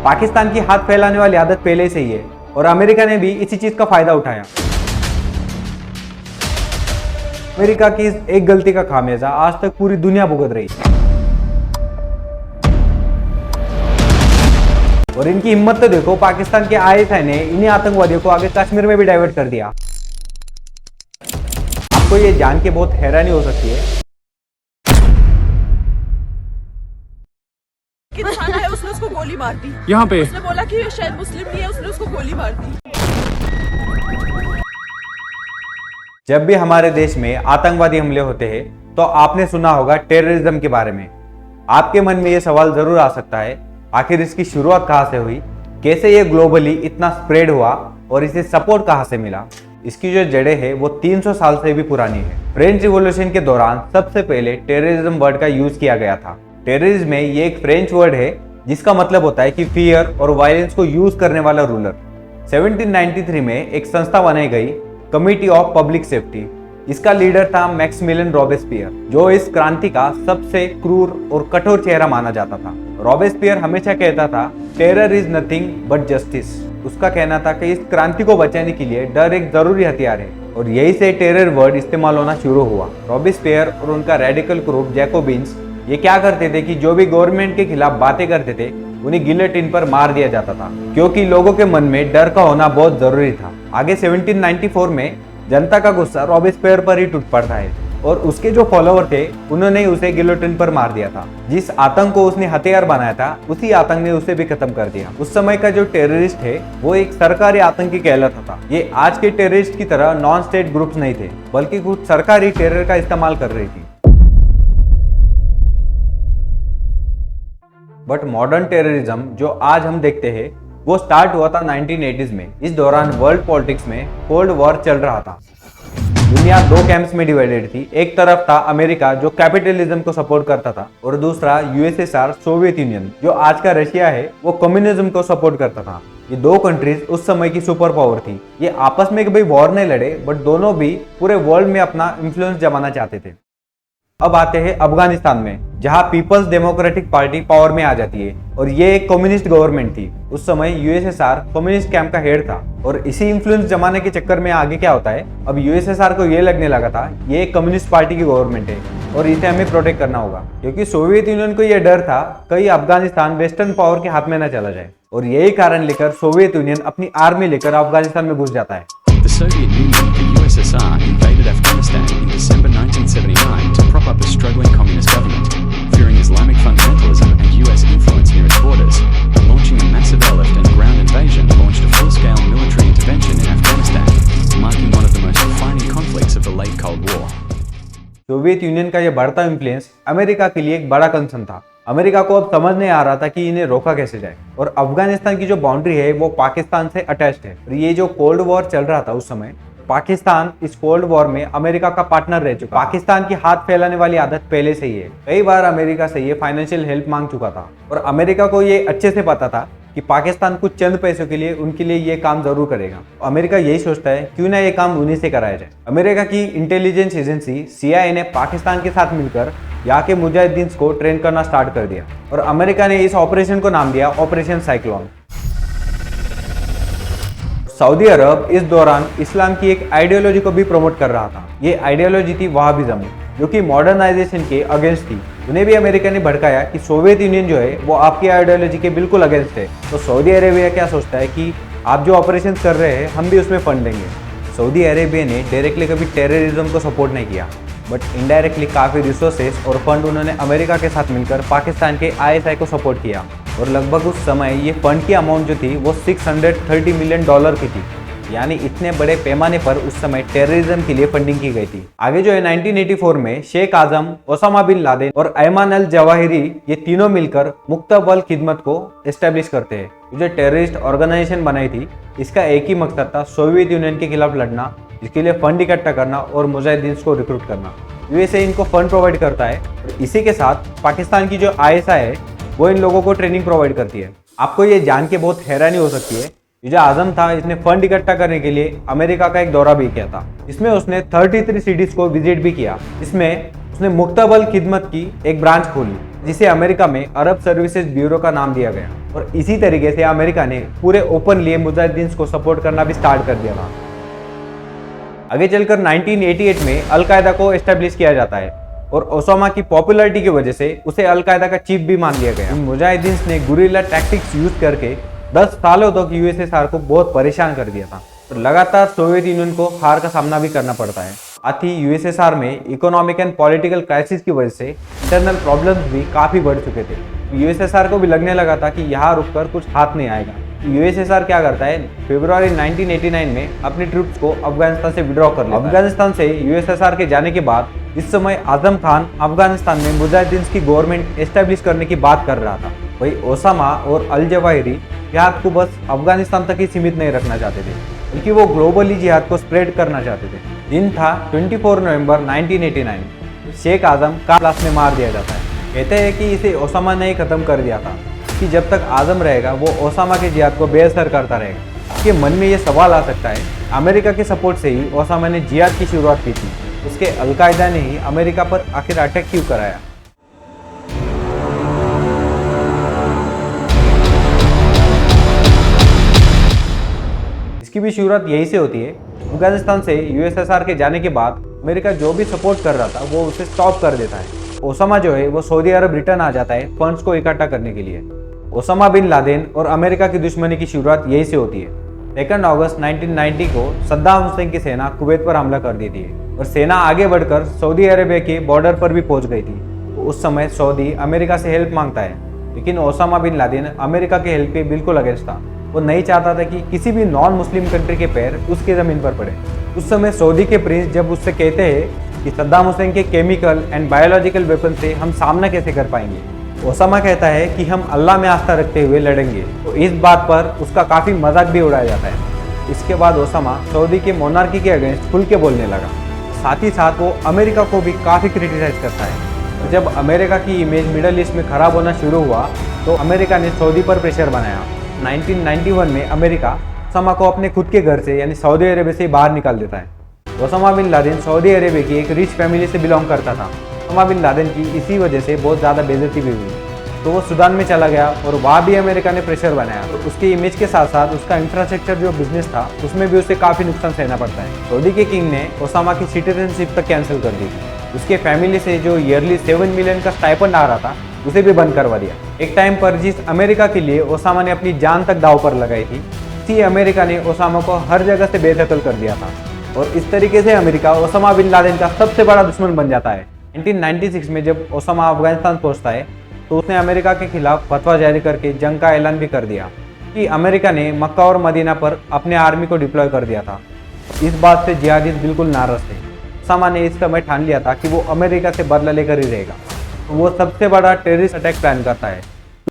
पाकिस्तान की हाथ फैलाने वाली आदत पहले से ही है और अमेरिका ने भी इसी चीज का फायदा उठाया। अमेरिका की इस एक गलती का खामियाजा आज तक पूरी दुनिया भुगत रही है। और इनकी हिम्मत तो देखो, पाकिस्तान के आईएसआई ने इन्हीं आतंकवादियों को आगे कश्मीर में भी डाइवर्ट कर दिया। आपको ये जान के बहुत हैरानी हो सकती है इंसान है, उसने उसको गोली मार दी। यहाँ पे उसने बोला कि शायद मुस्लिम नहीं है, उसने उसको गोली मार दी। जब भी हमारे देश में आतंकवादी हमले होते हैं तो आपने सुना होगा टेररिज्म के बारे में। आपके मन में यह सवाल जरूर आ सकता है, आखिर इसकी शुरुआत कहां से हुई, कैसे ये ग्लोबली इतना स्प्रेड हुआ और इसे सपोर्ट कहां से मिला। इसकी जो जड़ें है वो 300 साल से भी पुरानी है। फ्रेंच रिवॉल्यूशन के दौरान सबसे पहले टेररिज्म वर्ड का यूज किया गया था। टेररिज्म में ये एक फ्रेंच वर्ड है जिसका मतलब होता है कि फियर और वायलेंस को यूज करने वाला रूलर। 1793 में एक संस्था बनाई गई, कमिटी ऑफ पब्लिक सेफ्टी। इसका लीडर था मैक्सिमिलियन रॉबेस्पियर, जो इस क्रांति का सबसे क्रूर और कठोर चेहरा माना जाता था। रॉबेस्पियर हमेशा कहता था terror is nothing but justice. उसका कहना था कि इस क्रांति को बचाने के लिए डर एक जरूरी हथियार है और यही से टेरर वर्ड इस्तेमाल होना शुरू हुआ। रॉबेस्पियर और उनका रेडिकल ग्रुप जैकोबिन्स ये क्या करते थे कि जो भी गवर्नमेंट के खिलाफ बातें करते थे उन्हें गिलेटिन पर मार दिया जाता था, क्योंकि लोगों के मन में डर का होना बहुत जरूरी था। आगे 1794 में जनता का गुस्सा रॉबेस्पियर पर ही टूट पड़ता है और उसके जो फॉलोअर थे उन्होंने उसे गिलोटिन पर मार दिया था। जिस आतंक को उसने हथियार बनाया था उसी आतंक ने उसे भी खत्म कर दिया। उस समय का जो टेररिस्ट है वो एक सरकारी आतंकी कहलाता था। ये आज के टेररिस्ट की तरह नॉन स्टेट ग्रुप्स नहीं थे, बल्कि कुछ सरकारी टेरर का इस्तेमाल कर रही थी। बट मॉडर्न टेररिज्म जो आज हम देखते हैं वो स्टार्ट हुआ था 1980s में। इस दौरान वर्ल्ड पॉलिटिक्स में कोल्ड वॉर चल रहा था। दुनिया दो कैंप्स में डिवाइडेड थी। एक तरफ था अमेरिका जो कैपिटलिज्म को सपोर्ट करता था और दूसरा यूएसएसआर सोवियत यूनियन जो आज का रशिया है, वो कम्युनिज्म को सपोर्ट करता था। ये दो कंट्रीज उस समय की सुपर पावर थी। ये आपस में कभी वॉर नहीं लड़े, बट दोनों भी पूरे वर्ल्ड में अपना इन्फ्लुएंस जमाना चाहते थे। अब आते हैं अफगानिस्तान में, जहां पीपल्स डेमोक्रेटिक पार्टी पावर में आ जाती है और ये एक कम्युनिस्ट गवर्नमेंट थी। उस समय यूएसएसआर कम्युनिस्ट कैंप का हेड था और इसी इन्फ्लुएंस जमाने के चक्कर में आगे क्या होता है, अब यूएसएसआर को ये लगने लगा था ये एक कम्युनिस्ट पार्टी की गवर्नमेंट है और इसे हमें प्रोटेक्ट करना होगा, क्योंकि सोवियत यूनियन को यह डर था कहीं अफगानिस्तान वेस्टर्न पावर के हाथ में न चला जाए। और यही कारण लेकर सोवियत यूनियन अपनी आर्मी लेकर अफगानिस्तान में घुस जाता है। The Soviet Union, the USSR, invaded Afghanistan in December 1979 to prop up a struggling communist government, fearing Islamic fundamentalism and US influence near its borders. Launching a massive airlift and ground invasion launched a full-scale military intervention in Afghanistan, marking one of the most defining conflicts of the late Cold War. Soviet union का यह बढ़ता influence America के लिए एक बड़ा concern था। America को अब समझ नहीं आ रहा था कि इन्हें रोका कैसे जाए। और अफगानिस्तान की जो बाउंड्री है वो पाकिस्तान से अटैच्ड है। और ये जो कोल्ड वॉर चल रहा था उस समय, पाकिस्तान इस कोल्ड वॉर में अमेरिका का पार्टनर रह चुका। पाकिस्तान की हाथ फैलाने वाली आदत पहले से ही है। कई बार अमेरिका से ये फाइनेंशियल हेल्प मांग चुका था और अमेरिका को ये अच्छे से पता था कि पाकिस्तान कुछ चंद पैसों के लिए उनके लिए ये काम जरूर करेगा। अमेरिका यही सोचता है क्यों ना ये काम उन्हीं से कराया जाए। अमेरिका की इंटेलिजेंस एजेंसी CIA ने पाकिस्तान के साथ मिलकर यहाँ के मुजाहिदीन को ट्रेन करना स्टार्ट कर दिया और अमेरिका ने इस ऑपरेशन को नाम दिया ऑपरेशन साइक्लोन। सऊदी अरब इस दौरान इस्लाम की एक आइडियोलॉजी को भी प्रमोट कर रहा था। ये आइडियोलॉजी थी वहाबिज्म, जो कि मॉडर्नाइजेशन के अगेंस्ट थी। उन्हें भी अमेरिका ने भड़काया कि सोवियत यूनियन जो है वो आपकी आइडियोलॉजी के बिल्कुल अगेंस्ट है। तो सऊदी अरेबिया क्या सोचता है कि आप जो ऑपरेशन कर रहे हैं हम भी उसमें फंड देंगे। सऊदी अरेबिया ने डायरेक्टली कभी टेररिज्म को सपोर्ट नहीं किया, बट इनडायरेक्टली काफ़ी रिसोर्सेस और फंड उन्होंने अमेरिका के साथ मिलकर पाकिस्तान के ISI को सपोर्ट किया। और लगभग उस समय ये फंड की अमाउंट जो थी वो $630 मिलियन की थी। यानी इतने बड़े पैमाने पर उस समय टेररिज्म के लिए फंडिंग की गई थी। आगे जो है 1984 में शेख आजम, ओसामा बिन लादेन और अयमान अल जवाहिरी ये तीनों मिलकर मुक्तबल खिदमत को एस्टेब्लिश करते हैं। जो टेररिस्ट ऑर्गेनाइजेशन बनाई थी इसका एक ही मकसद था सोवियत यूनियन के खिलाफ लड़ना, इसके लिए फंड इकट्ठा करना और मुजाहिदीन को रिक्रूट करना। यूएसए इनको फंड प्रोवाइड करता है और इसी के साथ पाकिस्तान की जो ISI है वो इन लोगों को ट्रेनिंग प्रोवाइड करती है। आपको ये जान के बहुत हैरानी हो सकती है, ये जो आजम था इसने फंड इकट्ठा करने के लिए अमेरिका का एक दौरा भी किया था। इसमें उसने 33 सिटीज को विजिट भी किया। इसमें उसने मुख्तबल खिदमत की एक ब्रांच खोली जिसे अमेरिका में अरब सर्विसेज ब्यूरो का नाम दिया गया और इसी तरीके से अमेरिका ने पूरे ओपनली मुजाहिदीन को सपोर्ट करना भी स्टार्ट कर दिया था। आगे चलकर 1988 में अलकायदा को एस्टेब्लिश किया जाता है और ओसामा की पॉपुलैरिटी की वजह से उसे अलकायदा का चीफ भी मान लिया गया। मुजाहिदीन ने गुरिल्ला टैक्टिक्स यूज करके 10 सालों तक यूएसएसआर को बहुत परेशान कर दिया था और लगातार सोवियत यूनियन को हार का सामना भी करना पड़ता है। साथ ही यूएसएसआर में इकोनॉमिक एंड पॉलिटिकल क्राइसिस की वजह से इंटरनल प्रॉब्लम्स भी काफी बढ़ चुके थे। यूएसएसआर को भी लगने लगा था कि यहाँ रुककर कुछ हाथ नहीं आएगा। यूएसएसआर क्या करता है, फरवरी 1989 में अपनी ट्रूप्स को अफगानिस्तान से विड्रॉ कर लेता है। अफगानिस्तान से यूएसएसआर के जाने के बाद इस समय आजम खान अफगानिस्तान में मुजाहिदीन की गवर्नमेंट एस्टेब्लिश करने की बात कर रहा था। वही ओसामा और अल जवाहिरी जिहाद को बस अफगानिस्तान तक ही सीमित नहीं रखना चाहते थे, बल्कि वो ग्लोबली जिहाद को स्प्रेड करना चाहते थे। दिन था 24 नवंबर 1989। शेख आजम कार ब्लास्ट में मार दिया जाता है। कहते हैं कि इसे ओसामा ने ही खत्म कर दिया था कि जब तक आजम रहेगा वो ओसामा के जिहाद को बेअसर करता रहेगा। उसके मन में ये सवाल आ सकता है, अमेरिका के सपोर्ट से ही ओसामा ने जिहाद की शुरुआत की थी, उसके अलकायदा ने ही अमेरिका पर आखिर अटैक क्यों कराया। इसकी भी शुरुआत यही से होती है। अफगानिस्तान से यूएसएसआर के जाने के बाद अमेरिका जो भी सपोर्ट कर रहा था वो उसे स्टॉप कर देता है। ओसामा जो है वो सऊदी अरब रिटर्न आ जाता है फंड्स को इकट्ठा करने के लिए। ओसामा बिन लादेन और अमेरिका की दुश्मनी की शुरुआत यही से होती है। 2 अगस्त 1990 को सद्दाम हुसैन की सेना कुवैत पर हमला कर देती है और सेना आगे बढ़कर सऊदी अरेबिया के बॉर्डर पर भी पहुंच गई थी। तो उस समय सऊदी अमेरिका से हेल्प मांगता है, लेकिन ओसामा बिन लादेन अमेरिका के हेल्प के बिल्कुल अगेंस्ट था। वो नहीं चाहता था कि किसी भी नॉन मुस्लिम कंट्री के पैर उसकी ज़मीन पर पड़े। उस समय सऊदी के प्रिंस जब उससे कहते हैं कि सद्दाम हुसैन के केमिकल एंड बायोलॉजिकल वेपन से हम सामना कैसे कर पाएंगे, ओसामा कहता है कि हम अल्लाह में आस्था रखते हुए लड़ेंगे। तो इस बात पर उसका काफ़ी मजाक भी उड़ाया जाता है। इसके बाद ओसामा सऊदी के मोनार्की के अगेंस्ट खुल के बोलने लगा। साथ ही साथ वो अमेरिका को भी काफ़ी क्रिटिसाइज करता है। और जब अमेरिका की इमेज मिडल ईस्ट में खराब होना शुरू हुआ तो अमेरिका ने सऊदी पर प्रेशर बनाया। 1991 में अमेरिका ओसामा को अपने खुद के घर से यानी सऊदी अरेबिया से बाहर निकाल देता है। Osama bin Laden Saudi Arabia की एक रिच फैमिली से बिलोंग करता था। ओसामा बिन लादेन की इसी वजह से बहुत ज़्यादा बेइज्जती भी हुई, तो वो सूडान में चला गया और वहाँ भी अमेरिका ने प्रेशर बनाया। तो उसकी इमेज के साथ साथ उसका इंफ्रास्ट्रक्चर जो बिजनेस था उसमें भी उसे काफ़ी नुकसान सहना पड़ता है। सऊदी के किंग ने ओसामा की सिटीजनशिप तक कैंसिल कर दी थी। उसके फैमिली से जो ईयरली 7 मिलियन का स्टाइपेंड आ रहा था उसे भी बंद करवा दिया। एक टाइम पर जिस अमेरिका के लिए ओसामा ने अपनी जान तक दाव पर लगाई थी, उसी अमेरिका ने ओसामा को हर जगह से बेदखल कर दिया था और इस तरीके से अमेरिका ओसामा बिन लादेन का सबसे बड़ा दुश्मन बन जाता है। 1996 में जब ओसामा अफगानिस्तान पहुंचता है तो उसने अमेरिका के खिलाफ फतवा जारी करके जंग का ऐलान भी कर दिया कि अमेरिका ने मक्का और मदीना पर अपने आर्मी को डिप्लॉय कर दिया था। इस बात से जिहादिस्ट बिल्कुल नाराज थे। ओसामा ने इस समय ठान लिया था कि वो अमेरिका से बदला लेकर ही रहेगा। तो वो सबसे बड़ा टेररिस्ट अटैक प्लान करता है।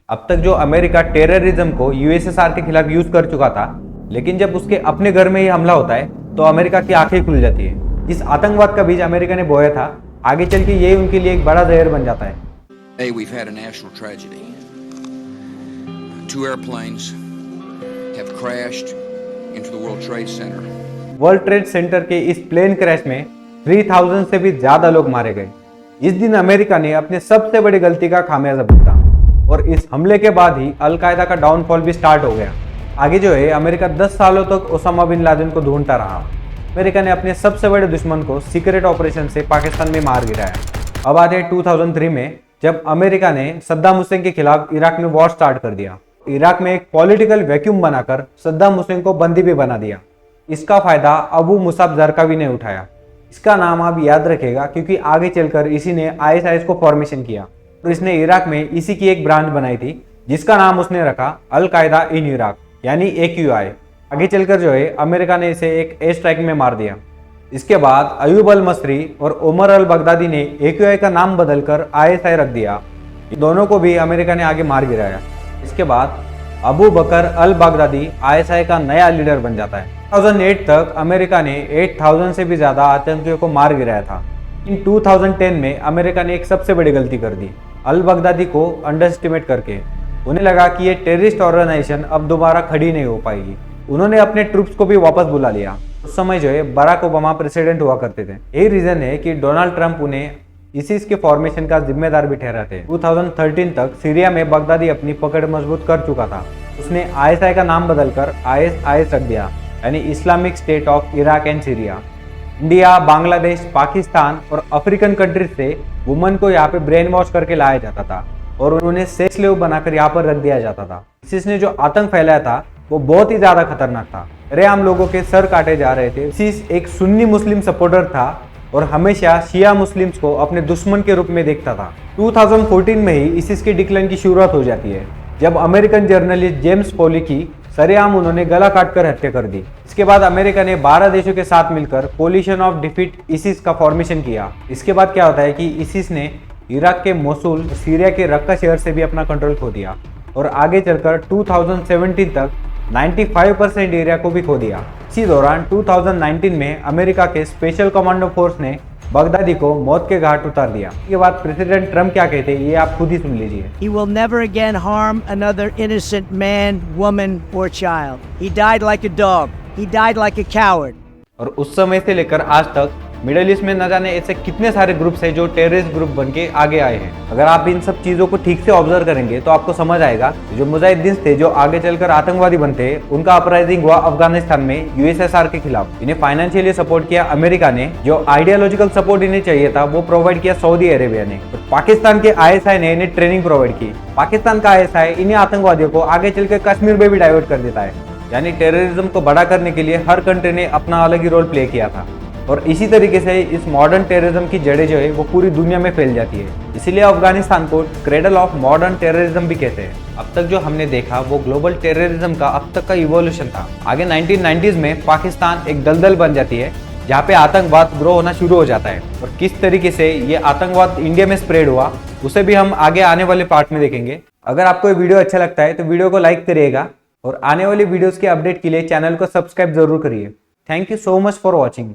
अब तक जो अमेरिका टेररिज्म को यूएसएसआर के खिलाफ यूज कर चुका था, लेकिन जब उसके अपने घर में ही हमला होता है तो अमेरिका की आंखें खुल जाती है। जिस आतंकवाद का बीज अमेरिका ने बोया था, आगे चल के यही उनके लिए एक बड़ा जहर बन जाता है। Today we've had a national tragedy. 2 airplanes have crashed into the World Trade Center. World trade centre के इस प्लेन क्रैश में 3000 से भी ज्यादा लोग मारे गए। इस दिन अमेरिका ने अपने सबसे बड़ी गलती का खामियाजा भुगता और इस हमले के बाद ही अलकायदा का डाउनफॉल भी स्टार्ट हो गया। आगे जो है अमेरिका 10 सालों तक ओसामा बिन लादेन को ढूंढता रहा। अमेरिका ने अपने सबसे बड़े दुश्मन को सीक्रेट ऑपरेशन से पाकिस्तान में मार गिराया। अब आते हैं 2003 में, जब अमेरिका ने सद्दाम हुसैन के खिलाफ इराक में वॉर स्टार्ट कर दिया। इराक में एक पॉलिटिकल वैक्यूम बनाकर सद्दाम हुसैन को बंदी भी बना दिया। इसका फायदा अबू मुसाब जरकावी ने उठाया। इसका नाम आप याद रखेगा क्योंकि आगे चलकर इसी ने आईएसआईएस को फॉर्मेशन किया और इसने इराक में इसी की एक ब्रांच बनाई थी जिसका नाम उसने रखा अल कायदा इन इराक यानी AQI। आगे चलकर जो है अमेरिका ने इसे एक एयर स्ट्राइक में मार दिया। इसके बाद अयूब अल मसरी और उमर अल बगदादी ने AQI का नाम बदलकर ISI रख दिया। दोनों को भी अमेरिका ने आगे मार गिराया। इसके बाद अबू बकर अल बगदादी ISI का नया लीडर बन जाता है। 2008 तक अमेरिका ने 8000 से भी ज़्यादा आतंकियों को मार गिराया था। इन 2010 में अमेरिका ने एक सबसे बड़ी गलती कर दी, अल बगदादी को अंडर एस्टिमेट करके। उन्हें लगा कि ये टेररिस्ट ऑर्गेनाइजेशन अब दोबारा खड़ी नहीं हो पाएगी। उन्होंने अपने ट्रूप्स को भी वापस बुला लिया। उस समय जो है बराक ओबामा प्रेसिडेंट हुआ करते थे। यही रीज़न है कि डोनाल्ड ट्रंप उन्हें ISIS के फॉर्मेशन का जिम्मेदार भी ठहराते हैं। 2013 तक सीरिया में बगदादी अपनी पकड़ मजबूत कर चुका था। उसने ISI का नाम बदलकर ISIS रख दिया, यानी Islamic state of Iraq and Syria. India, Bangladesh, Pakistan और अफ्रीकन कंट्रीज से वुमन को यहाँ पे ब्रेन वॉश करके लाया जाता था और उन्हें सेक्स स्लेव बनाकर यहाँ पर रख दिया जाता था। ISIS ने जो आतंक फैलाया था वो बहुत ही ज्यादा खतरनाक था। आम लोगों के सर काटे जा रहे थे। ISIS एक सुन्नी मुस्लिम सपोर्टर था और हमेशा शिया मुस्लिम्स को अपने दुश्मन के रूप में देखता था। 2014 में ही ISIS के डिक्लाइन की शुरुआत हो जाती है, जब अमेरिकन जर्नलिस्ट जेम्स फोली की सरेआम उन्होंने गला काटकर हत्या कर दी। इसके बाद अमेरिका ने 12 देशों के साथ मिलकर कोलिशन ऑफ डिफीट ISIS का फॉर्मेशन किया। इसके बाद क्या होता है कि ISIS ने इराक के मोसुल, सीरिया के रक्का शहर से भी अपना कंट्रोल खो दिया और आगे चलकर 2017 तक 95% एरिया को भी खो दिया। इसी दौरान 2019 में अमेरिका के स्पेशल कमांडो फोर्स ने बगदादी को मौत के घाट उतार दिया। इसके बाद प्रेसिडेंट ट्रम्प क्या कहते हैं ये आप खुद ही सुन लीजिए। He will never again harm another innocent man, woman or child. He died like a dog. He died like a coward. और उस समय से लेकर आज तक मिडिल ईस्ट में न जाने ऐसे कितने सारे ग्रुप्स हैं जो टेररिस्ट ग्रुप बन के आगे आए हैं। अगर आप इन सब चीजों को ठीक से ऑब्जर्व करेंगे तो आपको समझ आएगा जो मुजाहिदीन थे जो आगे चलकर आतंकवादी बनते उनका अपराइजिंग हुआ अफगानिस्तान में USSR के खिलाफ। इन्हें फाइनेंशियली सपोर्ट किया अमेरिका ने, जो आइडियोलॉजिकल सपोर्ट इन्हें चाहिए था वो प्रोवाइड किया सऊदी अरेबिया ने। और पाकिस्तान के ISI ने इन्हें ट्रेनिंग प्रोवाइड की। पाकिस्तान का ISI इन्हीं आतंकवादियों को आगे चलकर कश्मीर में भी डाइवर्ट कर देता है। यानी टेररिज्म को बड़ा करने के लिए हर कंट्री ने अपना अलग ही रोल प्ले किया था। और इसी तरीके से इस मॉडर्न टेररिज्म की जड़ें जो है वो पूरी दुनिया में फैल जाती है। इसीलिए अफगानिस्तान को क्रेडल ऑफ मॉडर्न टेररिज्म भी कहते हैं। अब तक जो हमने देखा वो ग्लोबल टेररिज्म का अब तक का इवोल्यूशन था। आगे 1990s में पाकिस्तान एक दलदल बन जाती है जहाँ पे आतंकवाद ग्रो होना शुरू हो जाता है। और किस तरीके से ये आतंकवाद इंडिया में स्प्रेड हुआ उसे भी हम आगे आने वाले पार्ट में देखेंगे। अगर आपको ये वीडियो अच्छा लगता है तो वीडियो को लाइक करिएगा और आने वाली वीडियोस के अपडेट के लिए चैनल को सब्सक्राइब जरूर करिए। Thank you so much for watching.